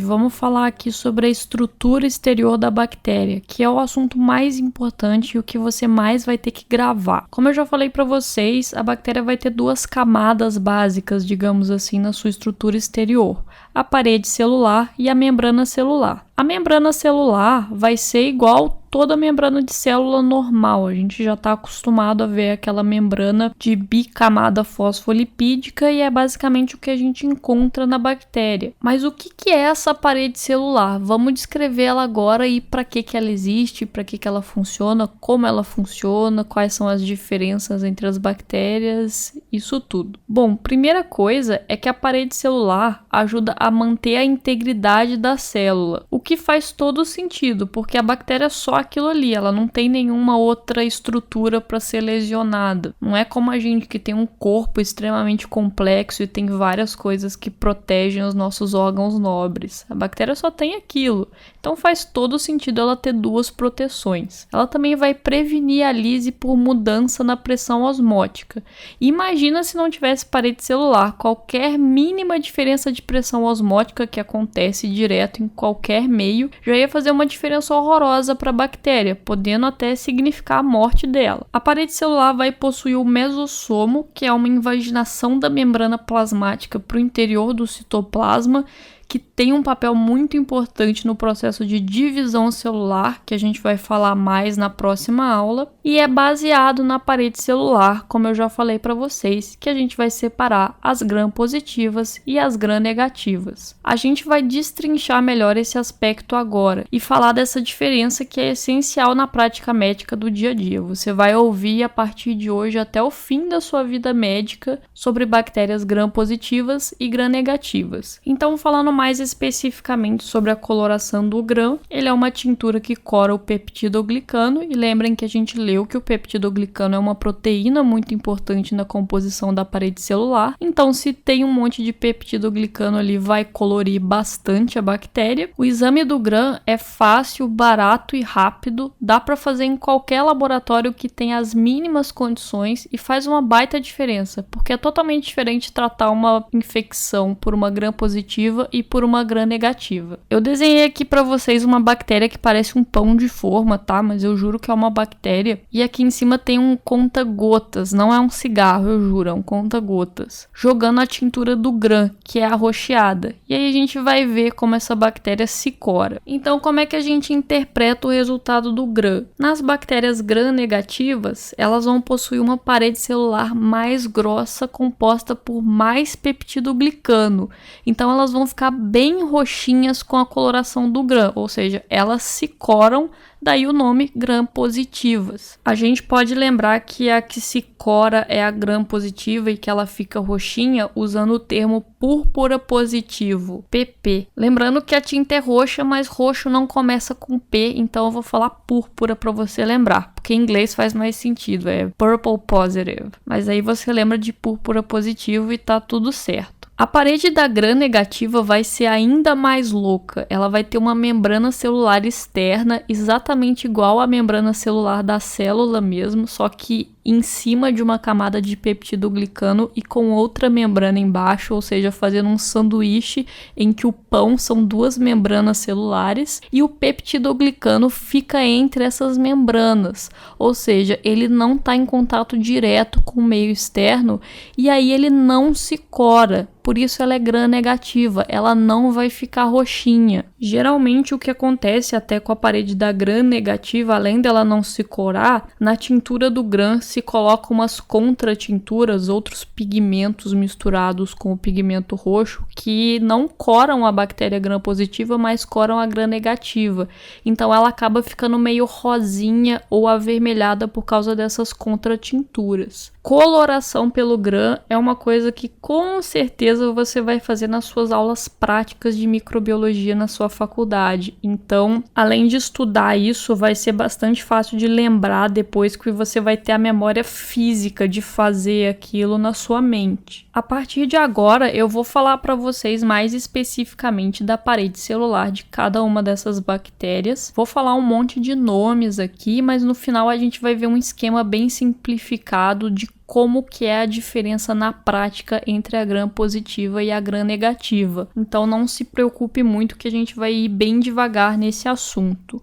vamos falar aqui sobre a estrutura exterior da bactéria, que é o assunto mais importante e o que você mais vai ter que gravar. Como eu já falei para vocês, a bactéria vai ter duas camadas básicas, digamos assim, na sua estrutura exterior: a parede celular e a membrana celular. A membrana celular vai ser igual toda membrana de célula normal. A gente já está acostumado a ver aquela membrana de bicamada fosfolipídica e é basicamente o que a gente encontra na bactéria. Mas o que é essa parede celular? Vamos descrever ela agora e para que ela existe, para que ela funciona, como ela funciona, quais são as diferenças entre as bactérias, isso tudo. Bom, primeira coisa é que a parede celular ajuda a manter a integridade da célula, o que faz todo sentido, porque a bactéria é só aquilo ali, ela não tem nenhuma outra estrutura para ser lesionada. Não é como a gente que tem um corpo extremamente complexo e tem várias coisas que protegem os nossos órgãos nobres. A bactéria só tem aquilo. Então faz todo sentido ela ter duas proteções. Ela também vai prevenir a lise por mudança na pressão osmótica. Imagina se não tivesse parede celular, qualquer mínima diferença de pressão osmótica que acontece direto em qualquer meio já ia fazer uma diferença horrorosa para a bactéria, podendo até significar a morte dela. A parede celular vai possuir o mesossomo, que é uma invaginação da membrana plasmática para o interior do citoplasma, que tem um papel muito importante no processo de divisão celular, que a gente vai falar mais na próxima aula, e é baseado na parede celular, como eu já falei para vocês, que a gente vai separar as gram-positivas e as gram-negativas. A gente vai destrinchar melhor esse aspecto agora e falar dessa diferença que é essencial na prática médica do dia a dia. Você vai ouvir a partir de hoje até o fim da sua vida médica sobre bactérias gram-positivas e gram-negativas. Então, falando mais especificamente sobre a coloração do gram, ele é uma tintura que cora o peptidoglicano, e lembrem que a gente leu que o peptidoglicano é uma proteína muito importante na composição da parede celular, então se tem um monte de peptidoglicano ali, vai colorir bastante a bactéria. O exame do gram é fácil, barato e rápido, dá para fazer em qualquer laboratório que tenha as mínimas condições e faz uma baita diferença, porque é totalmente diferente tratar uma infecção por uma gram positiva e por uma gram negativa. Eu desenhei aqui para vocês uma bactéria que parece um pão de forma, tá? Mas eu juro que é uma bactéria. E aqui em cima tem um conta-gotas, não é um cigarro, eu juro, é um conta-gotas, jogando a tintura do gram, que é arroxeada. E aí a gente vai ver como essa bactéria se cora. Então, como é que a gente interpreta o resultado do gram? Nas bactérias gram-negativas, elas vão possuir uma parede celular mais grossa, composta por mais peptidoglicano. Então, elas vão ficar bem roxinhas com a coloração do gram, ou seja, elas se coram, daí o nome gram-positivas. A gente pode lembrar que a que se cora é a gram-positiva e que ela fica roxinha usando o termo púrpura positivo, PP. Lembrando que a tinta é roxa, mas roxo não começa com P, então eu vou falar púrpura para você lembrar, porque em inglês faz mais sentido, é purple positive. Mas aí você lembra de púrpura positivo e tá tudo certo. A parede da gram-negativa vai ser ainda mais louca. Ela vai ter uma membrana celular externa exatamente igual à membrana celular da célula mesmo, só que em cima de uma camada de peptidoglicano e com outra membrana embaixo, ou seja, fazendo um sanduíche em que o pão são duas membranas celulares e o peptidoglicano fica entre essas membranas, ou seja, ele não está em contato direto com o meio externo e aí ele não se cora. Por isso ela é gram-negativa, ela não vai ficar roxinha. Geralmente o que acontece até com a parede da gram-negativa, além dela não se corar, na tintura do gram se coloca umas contratinturas, outros pigmentos misturados com o pigmento roxo, que não coram a bactéria gram-positiva, mas coram a gram-negativa. Então ela acaba ficando meio rosinha ou avermelhada por causa dessas contratinturas. Coloração pelo gram é uma coisa que com certeza você vai fazer nas suas aulas práticas de microbiologia na sua faculdade. Então, além de estudar isso, vai ser bastante fácil de lembrar depois que você vai ter a memória física de fazer aquilo na sua mente. A partir de agora, eu vou falar para vocês mais especificamente da parede celular de cada uma dessas bactérias. Vou falar um monte de nomes aqui, mas no final a gente vai ver um esquema bem simplificado de como que é a diferença na prática entre a gram-positiva e a gram-negativa. Então não se preocupe muito que a gente vai ir bem devagar nesse assunto.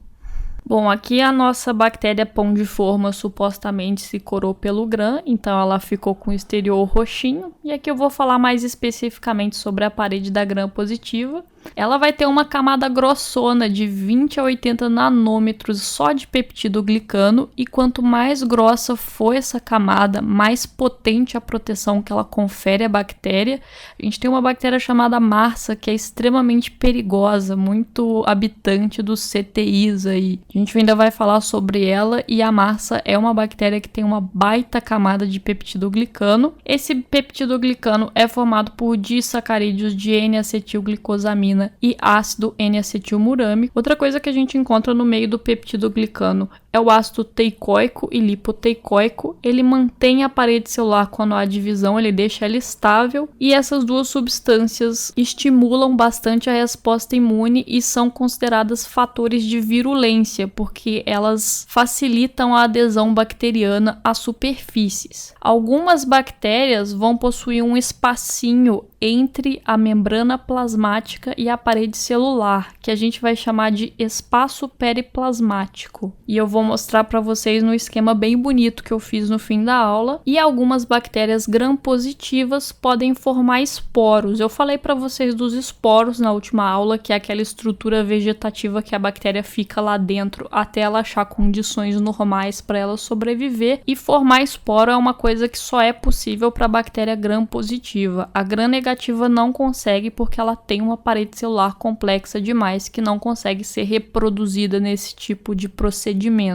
Bom, aqui a nossa bactéria pão de forma supostamente se corou pelo gram, então ela ficou com o exterior roxinho. E aqui eu vou falar mais especificamente sobre a parede da gram-positiva. Ela vai ter uma camada grossona de 20 a 80 nanômetros só de peptidoglicano, e quanto mais grossa for essa camada, mais potente a proteção que ela confere à bactéria. A gente tem uma bactéria chamada MRSA, que é extremamente perigosa, muito habitante dos CTIs aí. A gente ainda vai falar sobre ela, e a MRSA é uma bactéria que tem uma baita camada de peptidoglicano. Esse peptidoglicano é formado por disacarídeos de N-acetilglicosamina e ácido N-acetilmurâmico. Outra coisa que a gente encontra no meio do peptidoglicano é o ácido teicoico e lipoteicoico. Ele mantém a parede celular quando há divisão, ele deixa ela estável, e essas duas substâncias estimulam bastante a resposta imune e são consideradas fatores de virulência, porque elas facilitam a adesão bacteriana às superfícies. Algumas bactérias vão possuir um espacinho entre a membrana plasmática e a parede celular, que a gente vai chamar de espaço periplasmático. E eu vou mostrar para vocês no esquema bem bonito que eu fiz no fim da aula. E algumas bactérias gram-positivas podem formar esporos. Eu falei para vocês dos esporos na última aula, que é aquela estrutura vegetativa que a bactéria fica lá dentro até ela achar condições normais para ela sobreviver. E formar esporo é uma coisa que só é possível para a bactéria gram-positiva. A gram-negativa não consegue, porque ela tem uma parede celular complexa demais que não consegue ser reproduzida nesse tipo de procedimento.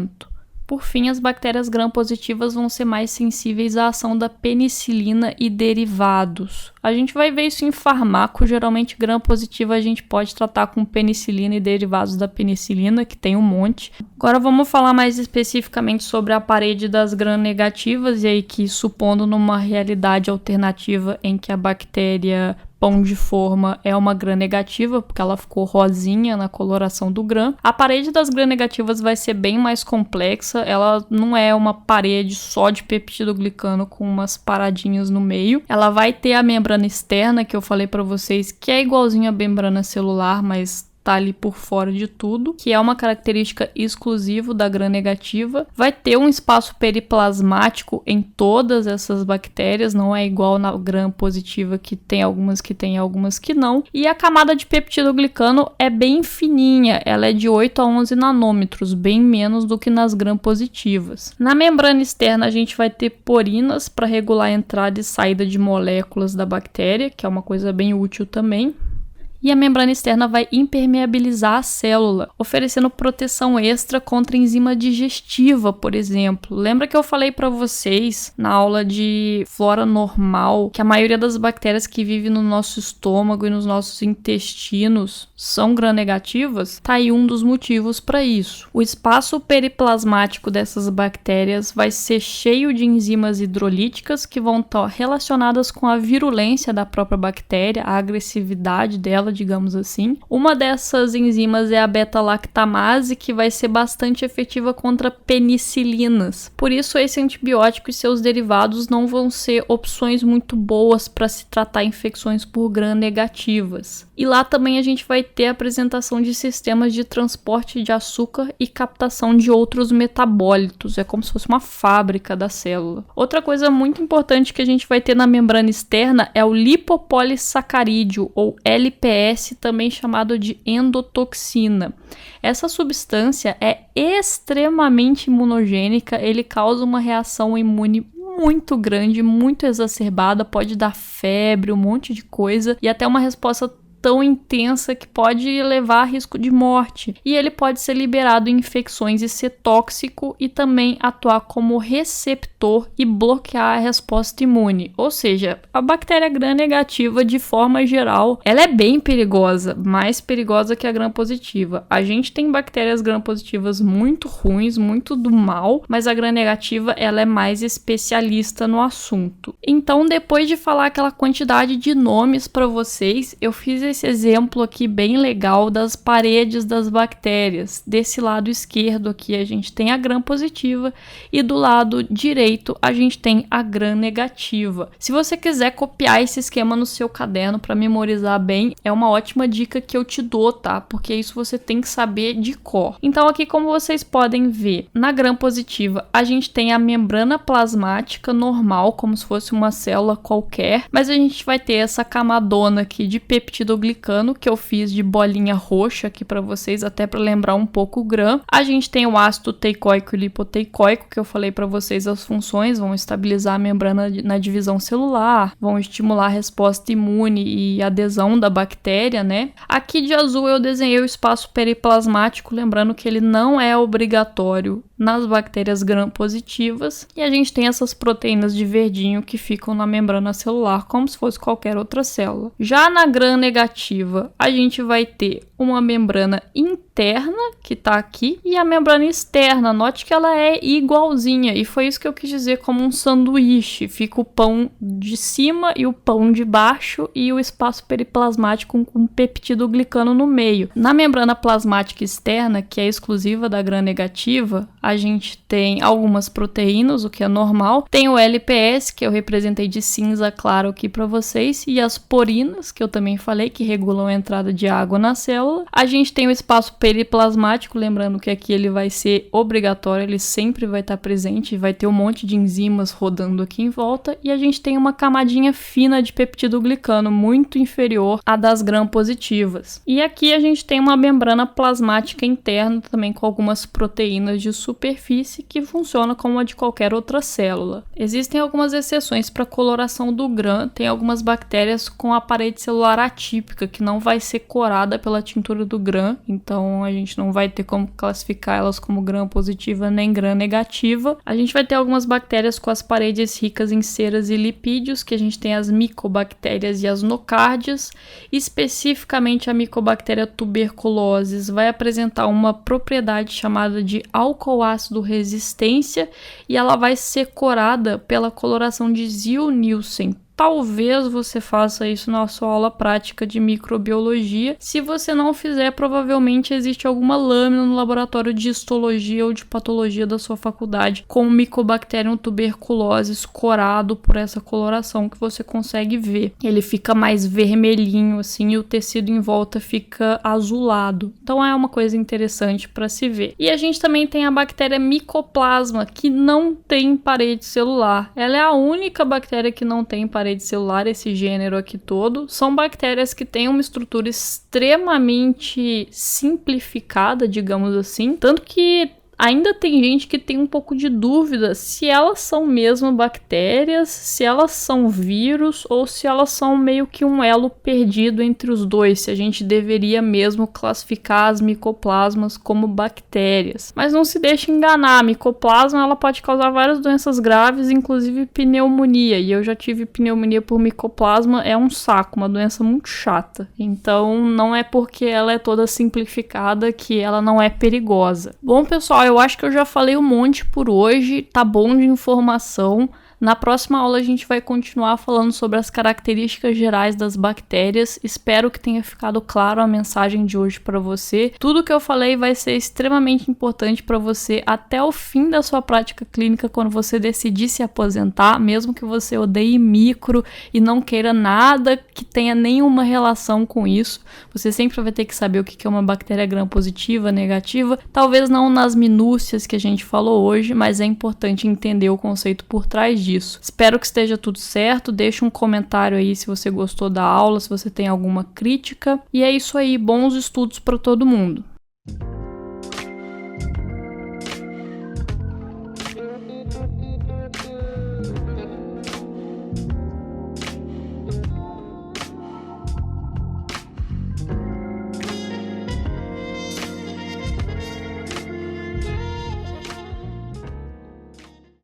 Por fim, as bactérias gram-positivas vão ser mais sensíveis à ação da penicilina e derivados. A gente vai ver isso em farmaco. Geralmente, gram-positiva a gente pode tratar com penicilina e derivados da penicilina, que tem um monte. Agora vamos falar mais especificamente sobre a parede das gram-negativas, e aí que, supondo numa realidade alternativa em que a bactéria pão de forma é uma gram-negativa, porque ela ficou rosinha na coloração do gram. A parede das gram-negativas vai ser bem mais complexa, ela não é uma parede só de peptidoglicano com umas paradinhas no meio. Ela vai ter a membrana externa, que eu falei para vocês, que é igualzinho à membrana celular, mas tá ali por fora de tudo, que é uma característica exclusiva da gram-negativa. Vai ter um espaço periplasmático em todas essas bactérias, não é igual na gram-positiva, que tem algumas que tem, algumas que não. E a camada de peptidoglicano é bem fininha, ela é de 8 a 11 nanômetros, bem menos do que nas gram-positivas. Na membrana externa a gente vai ter porinas para regular a entrada e saída de moléculas da bactéria, que é uma coisa bem útil também. E a membrana externa vai impermeabilizar a célula, oferecendo proteção extra contra enzima digestiva, por exemplo. Lembra que eu falei para vocês na aula de flora normal que a maioria das bactérias que vivem no nosso estômago e nos nossos intestinos são gram-negativas? Tá aí um dos motivos para isso. O espaço periplasmático dessas bactérias vai ser cheio de enzimas hidrolíticas que vão estar relacionadas com a virulência da própria bactéria, a agressividade dela, digamos assim. Uma dessas enzimas é a beta-lactamase, que vai ser bastante efetiva contra penicilinas. Por isso, esse antibiótico e seus derivados não vão ser opções muito boas para se tratar infecções por gram-negativas. E lá também a gente vai ter a apresentação de sistemas de transporte de açúcar e captação de outros metabólitos. É como se fosse uma fábrica da célula. Outra coisa muito importante que a gente vai ter na membrana externa é o lipopolissacarídeo, ou LPS, também chamado de endotoxina. Essa substância é extremamente imunogênica, ele causa uma reação imune muito grande, muito exacerbada, pode dar febre, um monte de coisa, e até uma resposta tão intensa que pode levar a risco de morte. E ele pode ser liberado em infecções e ser tóxico, e também atuar como receptor e bloquear a resposta imune. Ou seja, a bactéria gram-negativa, de forma geral, ela é bem perigosa, mais perigosa que a gram-positiva. A gente tem bactérias gram-positivas muito ruins, muito do mal, mas a gram-negativa, ela é mais especialista no assunto. Então, depois de falar aquela quantidade de nomes para vocês, eu fiz esse exemplo aqui bem legal das paredes das bactérias. Desse lado esquerdo aqui a gente tem a gram-positiva e do lado direito a gente tem a gram-negativa. Se você quiser copiar esse esquema no seu caderno para memorizar bem, é uma ótima dica que eu te dou, tá? Porque isso você tem que saber de cor. Então aqui, como vocês podem ver, na gram-positiva a gente tem a membrana plasmática normal, como se fosse uma célula qualquer, mas a gente vai ter essa camadona aqui de peptidoglicano, que eu fiz de bolinha roxa aqui para vocês, até para lembrar um pouco o gram. A gente tem o ácido teicoico e lipoteicoico, que eu falei para vocês as funções, vão estabilizar a membrana na divisão celular, vão estimular a resposta imune e adesão da bactéria, né? Aqui de azul eu desenhei o espaço periplasmático, lembrando que ele não é obrigatório nas bactérias gram-positivas, e a gente tem essas proteínas de verdinho que ficam na membrana celular, como se fosse qualquer outra célula. Já na gram-negativa, a gente vai ter uma membrana interna, que tá aqui, e a membrana externa. Note que ela é igualzinha, e foi isso que eu quis dizer como um sanduíche. Fica o pão de cima e o pão de baixo, e o espaço periplasmático com peptidoglicano no meio. Na membrana plasmática externa, que é exclusiva da gram-negativa, a gente tem algumas proteínas, o que é normal. Tem o LPS, que eu representei de cinza claro aqui para vocês, e as porinas, que eu também falei, que regulam a entrada de água na célula. A gente tem o espaço periplasmático, lembrando que aqui ele vai ser obrigatório, ele sempre vai estar presente, vai ter um monte de enzimas rodando aqui em volta, e a gente tem uma camadinha fina de peptidoglicano, muito inferior à das gram-positivas. E aqui a gente tem uma membrana plasmática interna, também com algumas proteínas de superfície que funciona como a de qualquer outra célula. Existem algumas exceções para a coloração do gram. Tem algumas bactérias com a parede celular atípica que não vai ser corada pela tintura do gram, então a gente não vai ter como classificar elas como gram-positiva nem gram-negativa. A gente vai ter algumas bactérias com as paredes ricas em ceras e lipídios, que a gente tem as micobactérias e as nocárdias. Especificamente a micobactéria tuberculose vai apresentar uma propriedade chamada de alcoóácido resistência, e ela vai ser corada pela coloração de Ziehl-Neelsen. Talvez você faça isso na sua aula prática de microbiologia. Se você não fizer, provavelmente existe alguma lâmina no laboratório de histologia ou de patologia da sua faculdade com o Mycobacterium tuberculosis corado por essa coloração que você consegue ver. Ele fica mais vermelhinho assim e o tecido em volta fica azulado. Então é uma coisa interessante para se ver. E a gente também tem a bactéria Mycoplasma, que não tem parede celular. Ela é a única bactéria que não tem parede celular, esse gênero aqui todo. São bactérias que têm uma estrutura extremamente simplificada, digamos assim, tanto que ainda tem gente que tem um pouco de dúvida se elas são mesmo bactérias, se elas são vírus ou se elas são meio que um elo perdido entre os dois, se a gente deveria mesmo classificar as micoplasmas como bactérias. Mas não se deixe enganar, a micoplasma ela pode causar várias doenças graves, inclusive pneumonia, e eu já tive pneumonia por micoplasma, é um saco, uma doença muito chata. Então não é porque ela é toda simplificada que ela não é perigosa. Bom, pessoal, eu acho que eu já falei um monte por hoje, tá bom de informação. Na próxima aula a gente vai continuar falando sobre as características gerais das bactérias. Espero que tenha ficado claro a mensagem de hoje para você. Tudo que eu falei vai ser extremamente importante para você até o fim da sua prática clínica, quando você decidir se aposentar, mesmo que você odeie micro e não queira nada que tenha nenhuma relação com isso. Você sempre vai ter que saber o que é uma bactéria gram-positiva, negativa. Talvez não nas minúcias que a gente falou hoje, mas é importante entender o conceito por trás disso. Espero que esteja tudo certo, deixa um comentário aí se você gostou da aula, se você tem alguma crítica, e é isso aí, bons estudos para todo mundo.